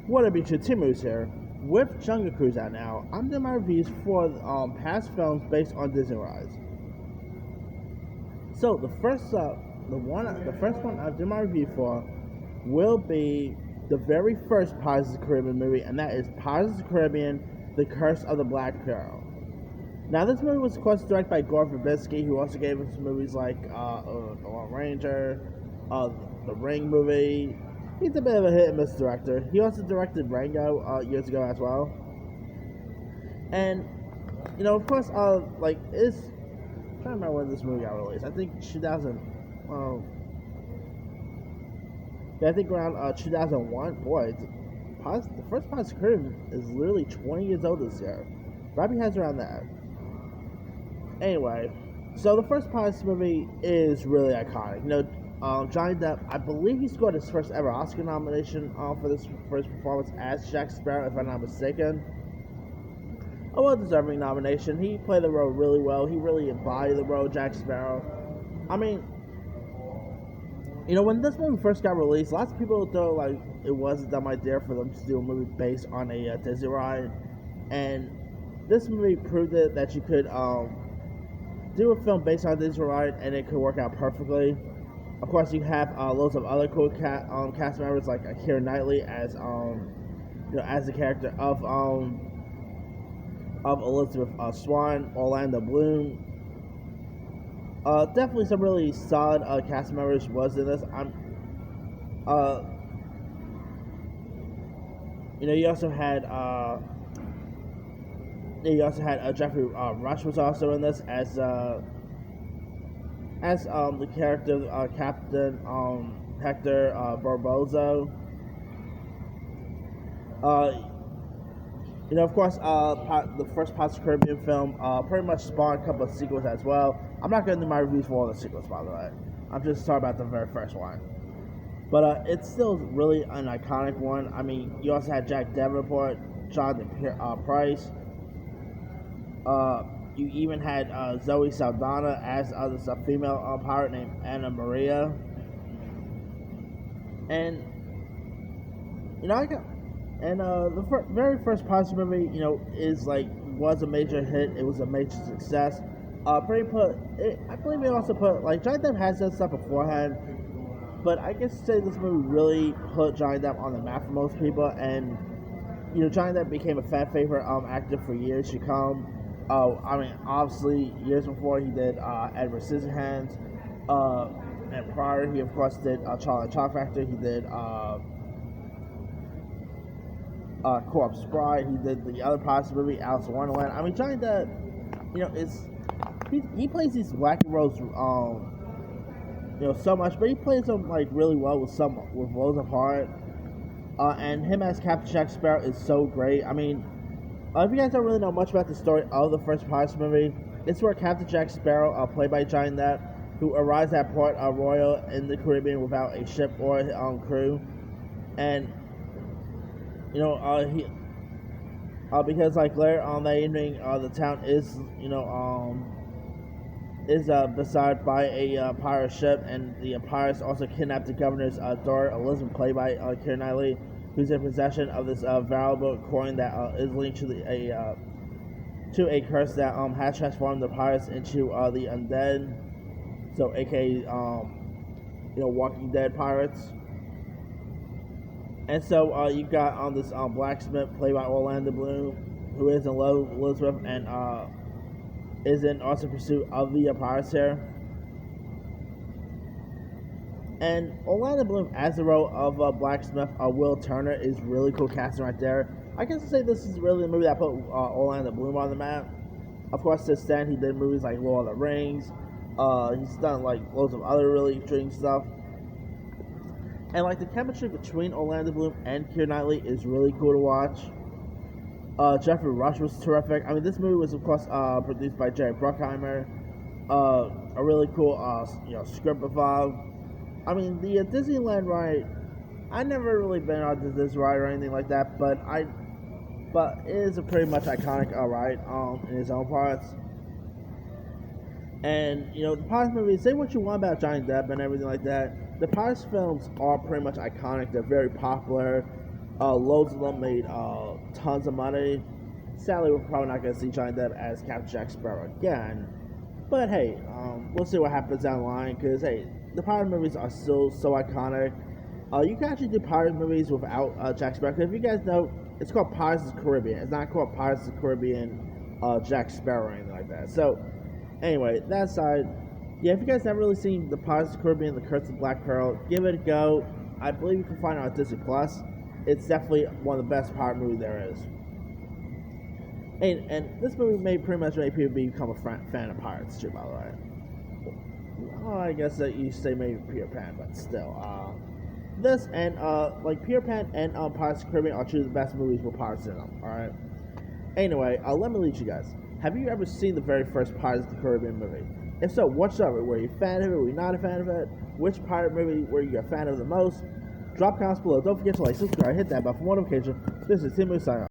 What up, YouTube? Tim Moose here with Jungle Cruise out now. I'm doing my reviews for past films based on Disney rides. So the first one I'm doing my review for will be the very first Pirates of the Caribbean movie, and that is Pirates of the Caribbean: The Curse of the Black Pearl. Now, this movie was, of course, directed by Gore Verbinski, who also gave us movies like The Lone Ranger, the Ring movie. He's a bit of a hit and miss director. He also directed Rango years ago as well. And, of course, it's I'm trying to remember when this movie got released. I think 2000. I think around 2001. Boy, the first Pirates of the Caribbean is literally 20 years old this year. Robbie has around that. Anyway, so the first Pirates movie is really iconic. Johnny Depp, I believe he scored his first ever Oscar nomination for this first performance as Jack Sparrow, if I'm not mistaken. A well-deserving nomination. He played the role really well. He really embodied the role of Jack Sparrow. I mean, when this movie first got released, lots of people thought like it was a dumb idea for them to do a movie based on a Disney ride, and this movie proved it that you could do a film based on a Disney ride and it could work out perfectly. Of course, you have loads of other cool cast members like Keira Knightley as as the character of Elizabeth Swann, Orlando Bloom. Definitely some really solid cast members was in this. You also had Jeffrey Rush was also in this as the character Captain Hector Barbozo. Of course, the first Pirates of the Caribbean film pretty much spawned a couple of sequels as well. I'm not going to do my reviews for all the sequels, by the way. I'm just talking about the very first one. But it's still really an iconic one. I mean, you also had Jack Davenport, Jonathan Pryce. You even had Zoe Saldana as this female pirate named Anna Maria. And the very first Pirates movie, was a major hit. It was a major success. I believe they also put Johnny Depp has done stuff beforehand, but I guess say this movie really put Johnny Depp on the map for most people, and Johnny Depp became a fan favorite actor for years to come. Obviously, years before he did Edward Scissorhands, and prior he of course did Charlie and the Chocolate Factory. He did Corpse Bride. He did the other Pirates movie, Alice in Wonderland. I mean, Johnny Depp, he plays these wacky roles, so much, but he plays them really well with worlds apart. And him as Captain Jack Sparrow is so great. I mean, if you guys don't really know much about the story of the first Pirates movie, it's where Captain Jack Sparrow, played by Johnny Depp, who arrives at Port Royal in the Caribbean without a ship or a crew, and because later on that evening, the town is beset by a pirate ship, and the pirates also kidnapped the governor's daughter Elizabeth, played by Keira Knightley, who's in possession of this valuable coin that is linked to to a curse that has transformed the pirates into the undead, so aka Walking Dead pirates. And so you got this blacksmith, played by Orlando Bloom, who is in love with Elizabeth and is in also pursuit of the pirates here. And Orlando Bloom as the role of blacksmith Will Turner is really cool casting right there. I guess to say this is really the movie that put Orlando Bloom on the map. Of course, since then he did movies like Lord of the Rings. He's done loads of other really intriguing stuff. And the chemistry between Orlando Bloom and Keira Knightley is really cool to watch. Jeffrey Rush was terrific. I mean, this movie was of course produced by Jerry Bruckheimer. A really cool script involved. I mean, the Disneyland ride, I never really been on this ride or anything like that, but it is a pretty much iconic ride in its own parts. And the Pirates movies, say what you want about Johnny Depp and everything like that, the Pirates films are pretty much iconic. They're very popular. Loads of them made tons of money. Sadly, we're probably not going to see Johnny Depp as Captain Jack Sparrow again. But hey, we'll see what happens down the line. Because hey, the pirate movies are still so iconic. You can actually do pirate movies without Jack Sparrow. If you guys know, it's called Pirates of the Caribbean. It's not called Pirates of the Caribbean Jack Sparrow or anything like that. So, anyway, that aside, yeah, if you guys haven't really seen the Pirates of the Caribbean, The Curse of Black Pearl, give it a go. I believe you can find it on Disney Plus. It's definitely one of the best pirate movies there is. And this movie made pretty much made people become a fan of pirates too, by the way. Well, I guess that you say maybe Peter Pan, but still. This and like Peter Pan and Pirates of the Caribbean are two of the best movies with pirates in them. All right. Anyway, let me lead you guys. Have you ever seen the very first Pirates of the Caribbean movie? If so, what's up? Were you a fan of it? Were you not a fan of it? Which pirate movie were you a fan of the most? Drop comments below. Don't forget to like, subscribe, hit that bell for more notifications. This is Tim signing off.